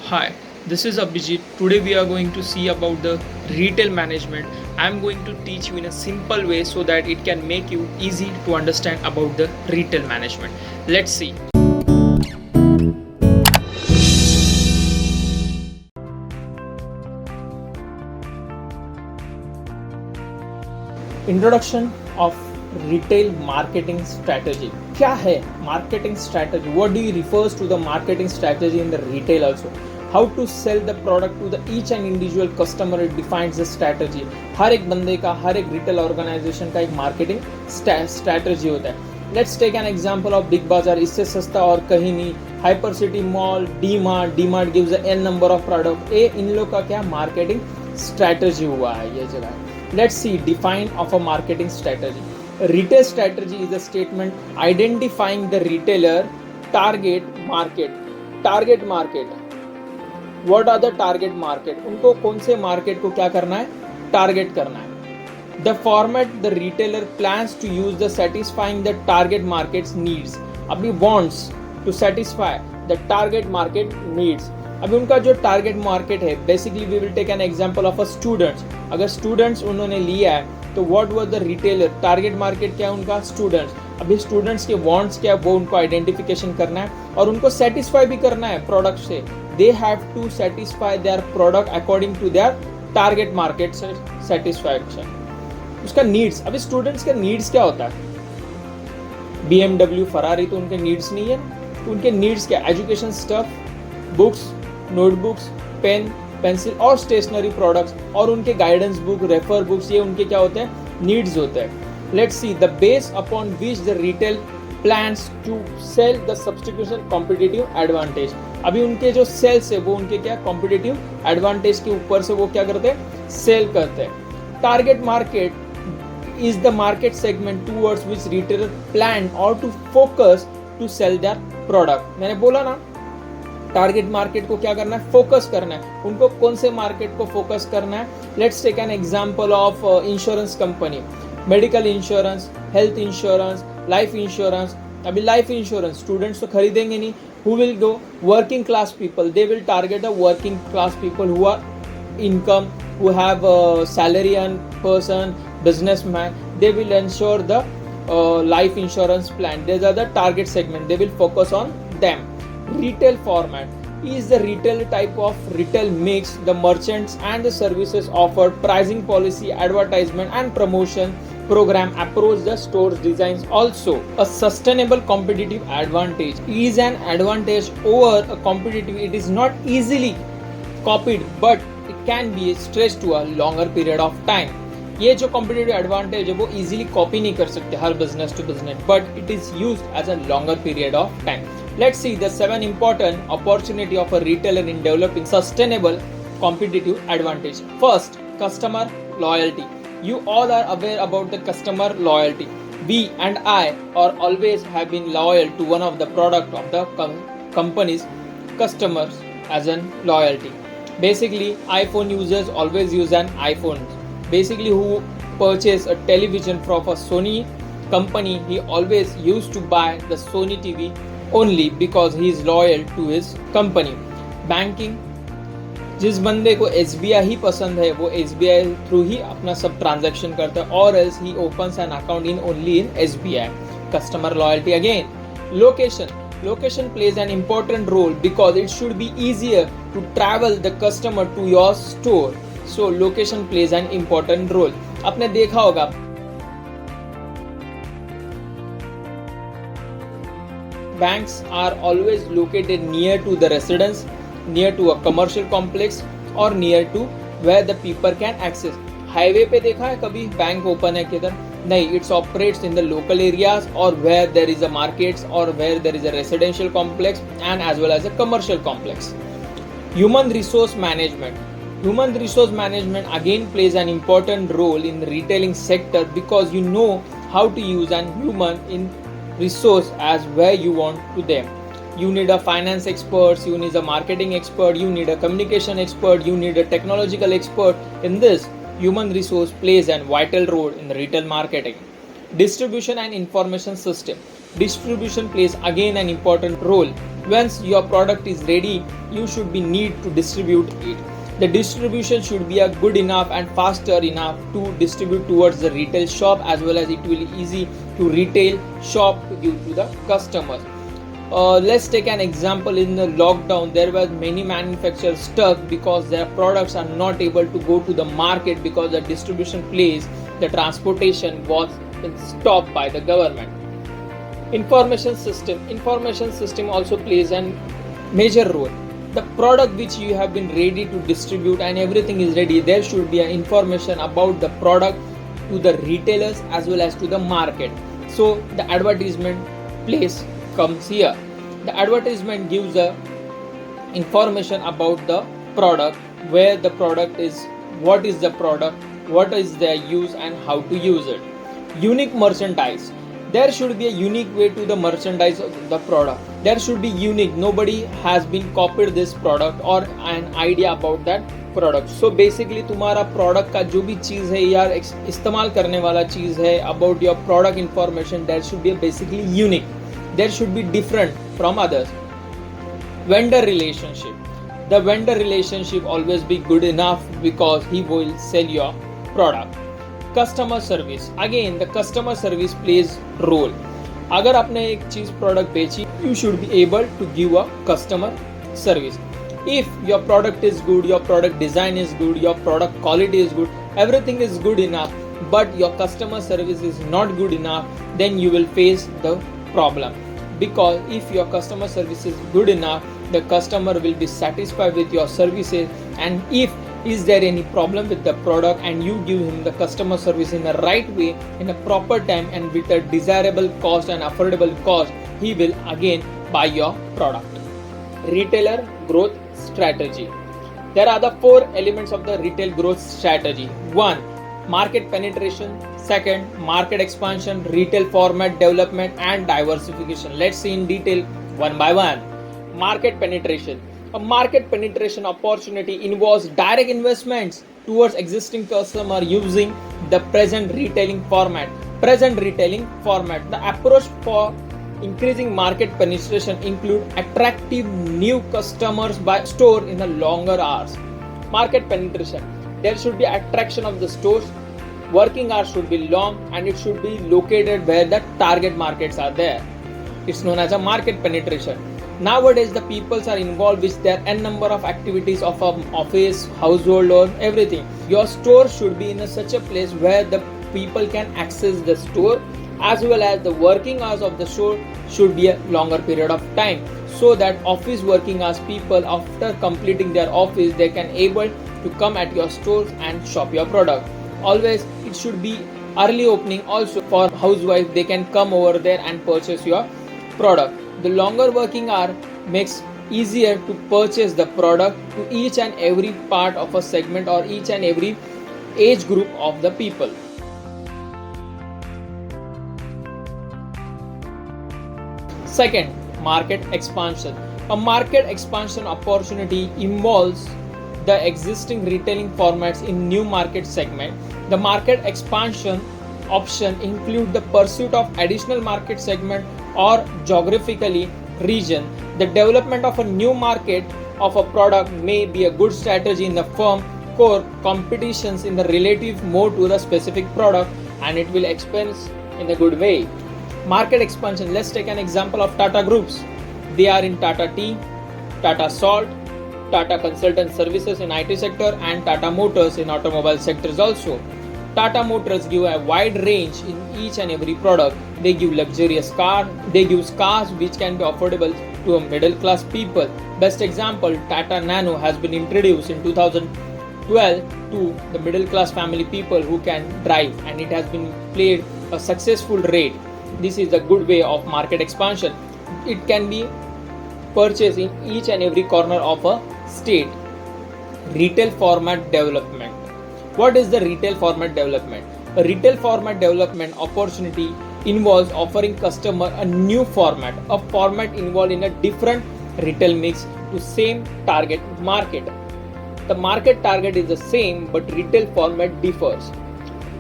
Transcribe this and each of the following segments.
Hi, this is Abhijit. Today we are going to see about the retail management. I am going to teach you in a simple way so that it can make you easy to understand about the retail management. Let's see. Introduction of retail marketing strategy. क्या है marketing strategy? What do you refers to the marketing strategy in the retail also? How to sell the product to the each and individual customer, it defines the strategy. हर एक बंदे का, हर एक retail organization का एक marketing strategy होता है. Let's take an example of Big Bazaar. इससे सस्ता और कहीं नहीं. Hyper City Mall, D-Mart gives a n number of product. ये इन लोग का क्या marketing strategy हुआ है ये जगह. Let's see define of a marketing strategy. Retail strategy is a statement identifying the retailer target market. Target market. What are the target market? उनको कौन से market को क्या करना है? Target करना है. The format the retailer plans to use the satisfying the target market's needs. अभी wants to satisfy the target market needs. अभी उनका जो टारगेट मार्केट है basically we will take an example of a students. अगर students उन्होंने लिया है तो what was the retailer target market क्या है उनका स्टूडेंट्स. अभी स्टूडेंट्स के वांट्स क्या है वो उनको आइडेंटिफिकेशन करना है और उनको सेटिस्फाई भी करना है प्रोडक्ट से. They have to satisfy their product according to their target market satisfaction. उसका नीड्स. अभी स्टूडेंट्स का नीड्स क्या होता है? BMW फरारी तो उनके नीड्स नहीं है. तो उनके नीड्स क्या? Education stuff, books, notebooks, pen, pencil और स्टेशनरी प्रोडक्ट्स और उनके गाइडेंस बुक, रेफर बुक्स, ये उनके क्या होते हैं? नीड्स होते हैं. Let's see the base upon which the retail plans to sell the substitution competitive advantage. अभी उनके जो सेल्स है वो उनके क्या कॉम्पिटिटिव एडवांटेज के ऊपर से वो क्या करते हैं? सेल करते हैं. Target market is the market segment towards which retailer plan or to focus to sell their product. मैंने बोला ना टारगेट मार्केट को क्या करना है? फोकस करना है. उनको कौन से मार्केट को फोकस करना है? Let's take an example of insurance company. Medical insurance, health insurance, life insurance. अभी लाइफ इंश्योरेंस स्टूडेंट्स तो खरीदेंगे नहीं. Who will go? Working class people. They will target the working class people who are income, who have salary and person, businessman. They will ensure the life insurance plan. These are the target segment. They will focus on them. Retail format is the retail type of retail mix. The merchants and the services offered, pricing policy, advertisement and promotion program approach the store's designs. Also a sustainable competitive advantage is an advantage over a competitive. It is not easily copied but it can be stretched to a longer period of time. ये जो competitive advantage है वो easily copy नहीं कर सकते हर business to business, but it is used as a longer period of time. Let's see the 7 important opportunity of a retailer in developing sustainable competitive advantage. First, customer loyalty. You all are aware about the customer loyalty. We and I are always have been loyal to one of the product of the company's customers as an loyalty. Basically, iPhone users always use an iPhone. Basically, who purchase a television from a Sony company, he always used to buy the Sony TV only because he is loyal to his company. Banking, जिस बंदे को SBI ही पसंद है वो SBI through ही अपना सब transaction करता है और else he opens an account in only in SBI. Customer loyalty again. Location plays an important role because it should be easier to travel the customer to your store. So location plays an important role. आपने देखा होगा banks are always located near to the residence, near to a commercial complex or near to where the people can access. Highway पे देखा है कभी bank open है किधर? नहीं. It's operates in the local areas और where there is a markets और where there is a residential complex and as well as a commercial complex. Human resource management. Human resource management again plays an important role in the retailing sector because you know how to use an human in resource as where you want to them. You need a finance expert, you need a marketing expert, you need a communication expert, you need a technological expert. In this, human resource plays a vital role in the retail marketing. Distribution and information system. Distribution plays again an important role. Once your product is ready, you should be need to distribute it. The distribution should be a good enough and faster enough to distribute towards the retail shop, as well as it will be easy to retail shop to give to the customers. Let's take an example. In the lockdown, there were many manufacturers stuck because their products are not able to go to the market because the distribution place, the transportation was stopped by the government. Information system also plays a major role. The product which you have been ready to distribute and everything is ready, there should be an information about the product to the retailers as well as to the market. So the advertisement place comes here. The advertisement gives the information about the product, where the product is, what is the product, what is their use and how to use it. Unique merchandise. There should be a unique way to the merchandise of the product. There should be unique. Nobody has been copied this product or an idea about that product. So basically तुम्हारा product का जो भी चीज़ है या इस्तेमाल करने वाला चीज़ है, about your product information, there should be basically unique. There should be different from others. Vendor relationship. The vendor relationship always be good enough because he will sell your product. Customer service. Again, the customer service plays role. अगर आपने एक चीज product बेची, you should be able to give a customer service. If your product is good, your product design is good, your product quality is good, everything is good enough, but your customer service is not good enough, then you will face the problem. Because if your customer service is good enough, the customer will be satisfied with your services, and if is there any problem with the product and you give him the customer service in the right way, in a proper time and with a desirable cost and affordable cost, he will again buy your product. Retailer growth strategy. There are the 4 elements of the retail growth strategy. 1. Market penetration. 2. Market expansion, retail format development and diversification. Let's see in detail one by one. Market penetration. A market penetration opportunity involves direct investments towards existing customer using the present retailing format. The approach for increasing market penetration include attractive new customers by store in the longer hours. Market penetration. There should be attraction of the stores. Working hours should be long and it should be located where the target markets are there. It's known as a market penetration. Nowadays, the peoples are involved with their n number of activities of an office, household or everything. Your store should be in such a place where the people can access the store, as well as the working hours of the store should be a longer period of time, so that office working hours people, after completing their office, they can able to come at your stores and shop your product. Always it should be early opening also for housewife, they can come over there and purchase your product. The longer working hour makes easier to purchase the product to each and every part of a segment or each and every age group of the people. Second, market expansion. A market expansion opportunity involves the existing retailing formats in new market segment. The market expansion option include the pursuit of additional market segment or geographically region. The development of a new market of a product may be a good strategy in the firm core competitions in the relative more to the specific product, and it will expand in a good way. Market expansion. Let's take an example of Tata Groups. They are in Tata Tea, Tata Salt, Tata Consultant Services in IT sector and Tata Motors in automobile sectors also. Tata Motors give a wide range in each and every product. They give luxurious car, they give cars which can be affordable to a middle class people. Best example, Tata Nano has been introduced in 2012 to the middle class family people who can drive, and it has been played a successful rate. This is a good way of market expansion. It can be purchased in each and every corner of a state. Retail format development. What is the retail format development? A retail format development opportunity involves offering customer a new format, a format involved in a different retail mix to same target market. The market target is the same, but retail format differs.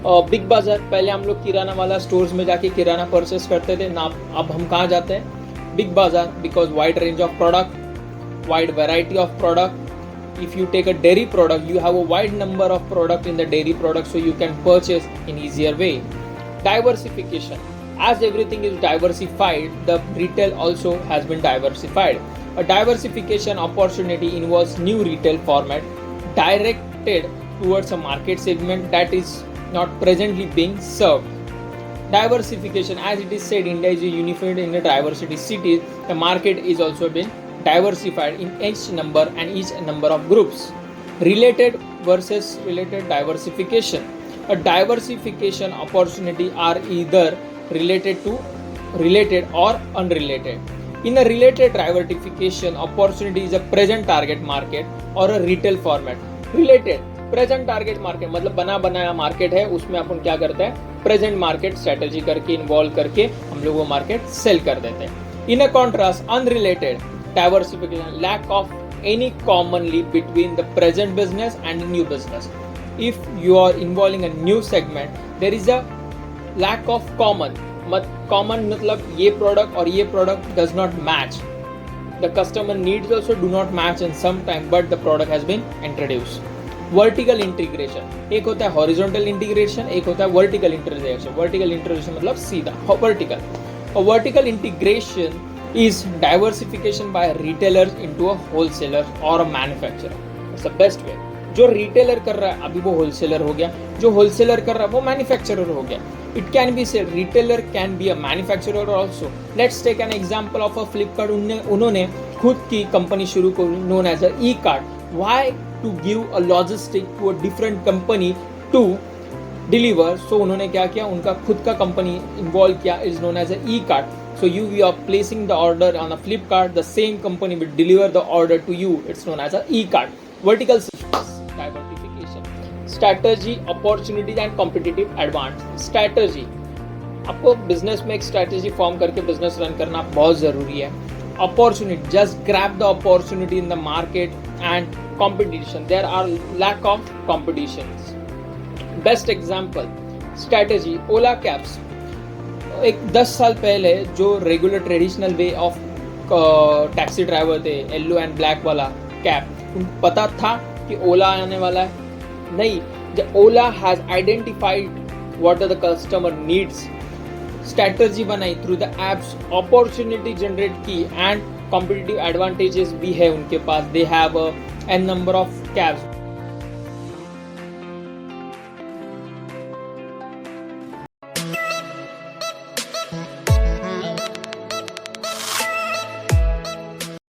Big बाज़ार, पहले हम लोग किराना वाला stores में जाके किराना purchase करते थे ना, अब हम कहाँ जाते हैं? बिग बाज़ार, because wide range of product, wide variety of product. If you take a dairy product, you have a wide number of product in the dairy product, so you can purchase in easier way. Diversification. As everything is diversified, the retail also has been diversified. A diversification opportunity involves new retail format directed towards a market segment that is not presently being served. Diversification, as it is said, India is unified in the diversity cities. The market is also been diversified in each number and each number of groups. Related versus related diversification. A diversification opportunity are either related or unrelated. In a related diversification opportunity is a present target market or a retail format. Related present target market मतलब बना बनाया market है, उसमें अपन क्या करते हैं? Present market strategy करके involve करके हम लोग वो मार्केट सेल कर देते हैं. In a contrast unrelated diversification, lack of any commonly between the present business and the new business. If you are involving a new segment, there is a lack of common मतलब ये product और ये product does not match. The customer needs also do not match in some time, but the product has been introduced. Vertical integration, एक होता है horizontal integration, एक होता है vertical integration. Vertical integration मतलब सीधा vertical. A vertical integration is diversification by retailers into a wholesaler or a manufacturer. It's the best way. जो retailer कर रहा है अभी वो wholesaler हो गया, जो wholesaler कर रहा है वो manufacturer हो गया. It can be said retailer can be a manufacturer also. Let's take an example of a Flipkart. उन्होंने खुद की कंपनी शुरू की known as a e-cart. Why to give a logistic to a different company to deliver? So उन्होंने क्या किया? उनका खुद का कंपनी इन्वॉल्व किया is known as a e-cart. So you are placing the order on a Flipkart, the same company will deliver the order to you. It's known as a e-cart. Vertical systems, diversification. Strategy, opportunities and competitive advantage. Strategy. आपको business में एक strategy form करके business run करना बहुत ज़रूरी है. Opportunity, just grab the opportunity in the market. And competition, there are lack of competitions. Best example, strategy, Ola Cabs. एक 10 साल पहले जो regular traditional way of taxi driver थे, येलो एंड ब्लैक वाला कैब, उनको पता था कि ओला आने वाला है? नहीं. The Ola has identified what are the customer needs, strategy बनाई through the apps, opportunity generate की एंड कॉम्पिटिटिव एडवांटेजेस भी है उनके पास. They have an number of cabs.